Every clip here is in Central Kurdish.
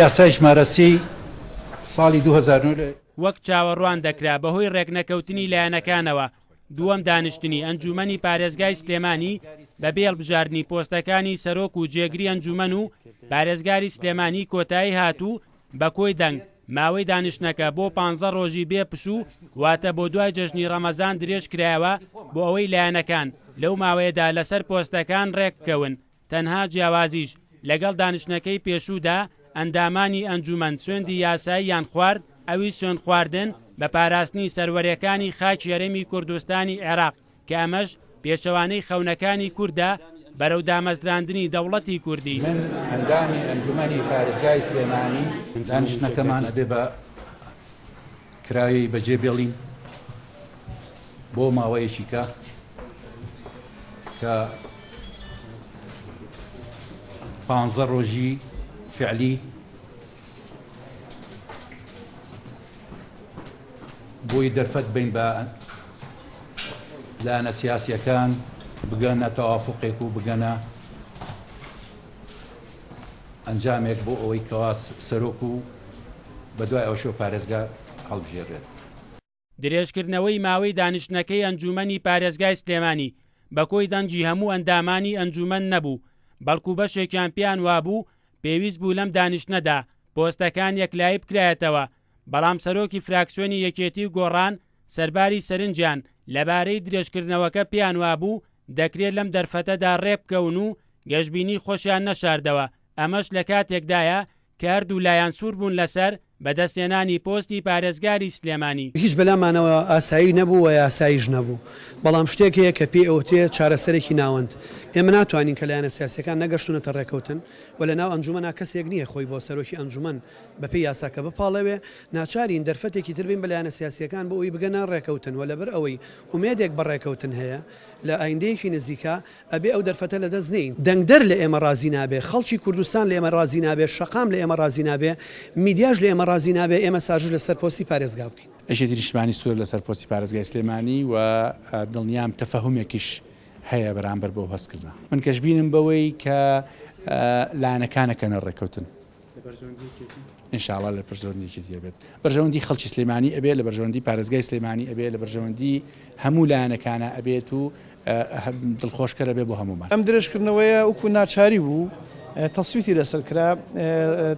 یاسای ژمارە 30 ساڵی 2009 وەک چاوەڕوان دەکرا بەهۆی ڕێکنەکەوتنی لایەنەکانەوە دووەم دانیشتنی ئەنجومەنی پارێزگای سلێمانی بەبێ هەڵبژاردننی پۆستەکانی سەرۆک و جێگری ئەنجومەن و پارێزگاری سلێمانی کۆتایی هاتوو بە کۆی دەنگ ماوەی دانیشتنەکە بۆ 15 ڕۆژی بێ پشوو واتە بۆ دوای جەژنی ڕەمەزان درێژ کرایەوە بۆ ئەوەی لایەنەکان لەو ماوەیەدا لەسەر پۆستەکان ڕێککەون. تەنها جیاوازیش لەگەڵ دانیشتنەکەی پێشوودا ئەندامانی ئەنجومەن سوێندی یاسایی یان خوارد ئەوی سوێن خواردن بە پاراستنی سەروەریەکانی خاکی هەرێمی کوردستانی عێراق کە ئەمەش پێچەوانەی خەونەکانی کووردە بەرەو دامەزراندنی دەوڵەتی کوردی. من ئەندامی ئەنجومەنی پارێزگای سلێمانی دانیشتنەکەمان ئەبێ بە کراوی بەجێبێڵین بۆ ماوەیەکی کە 15 ڕۆژی فعلی بۆی دەرفەت بین بە لایەنە سیاسیەکان بگەنە تەوافقێک و بگەنە ئەنجامێک بۆ ئەوەی کەوا سەرۆک و بەدوای ئەوشۆ پارێزگا هەڵبژێڕێت. درێژکردنەوەی ماوەی دانیشتنەکەی ئەنجومەنی پارێزگای سلێمانی بە کۆی دەنگی هەموو ئەندامانی ئەنجومەن نەبوو، بەڵکو بەشێکیان پێیان وابوو پێویست بوو لەم دانیشتنەدا پۆستەکان یەکلایی بکرایەتەوە، بەڵام سەرۆکی فراکسیۆنی یەکێتی و گۆڕان سەرباری سەرنجیان لەبارەی درێژکردنەوەکە پێیان وابوو دەکرێت لەم دەرفەتەدا ڕێبکەون و گەشتبینی خۆشیان نەشاردەوە. ئەمەش لە کاتێکدایە کە هەردوو لایەن سوور بوون لەسەر بەدەستێنانی پۆستی پارێزگاری سلێمانی. هیچ بەلامانەوە ئاسایی نەبوو و یاساییش نەبوو، بەڵام شتێکەیە کە پێی ئەوتێ چارەسەرێکی ناوەند. ئێمە ناتوانین کە لایەنە سیاسیەکان نەگەشتونەتە ڕێکەوتن و لە ناو ئەنجومەنا کەسێک نییە خۆی بۆ سەرۆکی ئەنجومەن بەپێی یاساکە بپاڵەوێ، ناچارین دەرفەتێکی تربین بە لایەنە سیاسیەکان بۆ ئەوی بگەنە ڕێکەوتن و لەبەر ئەوەی ئومێدێک بە ڕێکەوتن هەیە لە ئایندەیەکی نزیکە ئەبێ ئەو دەرفەتە لە دەست نین. دەنگدەر لە ئێمە ڕازی نابێ، خەڵکی کوردستان لە ئێمە ڕازی نابێ، شەقام لە ئێمە ڕازی نابێ، میدیاش لە ئێمە ڕازی نابێ، ئێمە ساژور لەسەر پۆستی پارێزگا بکەین. ئەژێتی نیشتمانی سوور لەسەر پۆستی پارێزگای سلێمانی و دڵنیام تەفەهومێکیش هەیە بەرامبەر بۆ هەستکردن. من کەشبینم بەوەی کە لایەنەکانەکەنە ڕێکەوتن ئینشاءڵڵا لە بەرژەوەندیی بێت. بەرژەوەندی خەڵکی سلێمانی ئەبێت، لە بەرژەوەندی پارێزگای سلێمانی ئەبێت، لە بەرژەوەندی هەموو لایەنەکانە ئەبێت و دڵخۆشکەرە بێ بۆ هەمومان. ئەم درێژکردنەوەیە وەکو ناچاری بوو تەسویتی لەسەر کرا،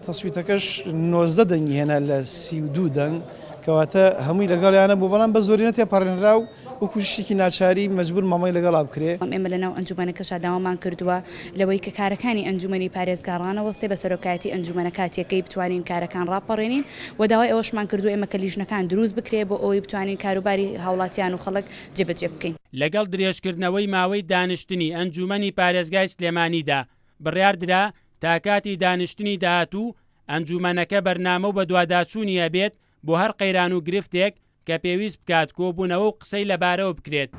تەسویتەکەش 19 دەنگی هێنا لە 32 دەنگ کەواتە هەمووی لەگەڵیانە بوو، بەڵام بە زۆرینە تێپەڕێنرا و وەکو شتێکی ناچاری مەجبور مامەی لەگەڵا بکرێ. ئێمە لەناو ئەنجومەنەکەشا داوامان کردووە لەوەی کە کارەکانی ئەنجومەنی پارێزگاڕانە وەستێ بە سەرۆکایەتی ئەنجومەنە کاتیەکەی بتوانین کارەکان ڕاپەڕێنین و داوای ئەوەشمان کردو ئێمە کە لیژنەکان دروست بکرێ بۆ ئەوەی بتوانین کاروباری هاوڵاتیان و خەڵک جێبەجێ بکەین. لەگەڵ درێژکردنەوەی ماوەی دانیشتنی ئەنجومەنی پارێزگای سلێمانیدا بڕیاردرا تا کاتی دانیشتنی داهاتوو ئەنجومەنەکە بەرنامە و بە دوواداچوونی هەبێت بۆ هەر قەیران و گرفتێک کە پێویست بکات کۆبوونەوە و قسەی لەبارەوە بکرێت.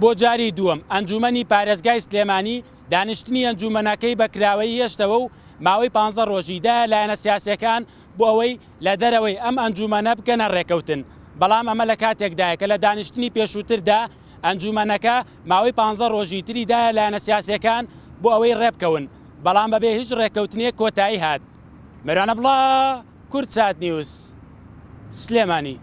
بۆ جاری دووەم ئەنجومەنی پارێزگای سلێمانی دانیشتنی ئەنجومەنەکەی بەکراوەی هێشتەوە و ماوەی 15 ڕۆژیدا لایەنە سیاسیەکان بۆ ئەوەی لە دەرەوەی ئەم ئەنجومەنە بکەنە ڕێکەوتن، بەڵام ئەمە لە کاتێکدایە کە لە دانیشتنی پێشووتردا ئەنجومەنەکە ماوەی 15 ڕۆژی تریدا لایەنە سیاسیەکان بۆ ئەوەی ڕێبکەون، بەڵام بەبێ هیچ ڕێکەوتنیەک کۆتایی هات. مەرانە بڵا کورد چات نیوز سلێمانی.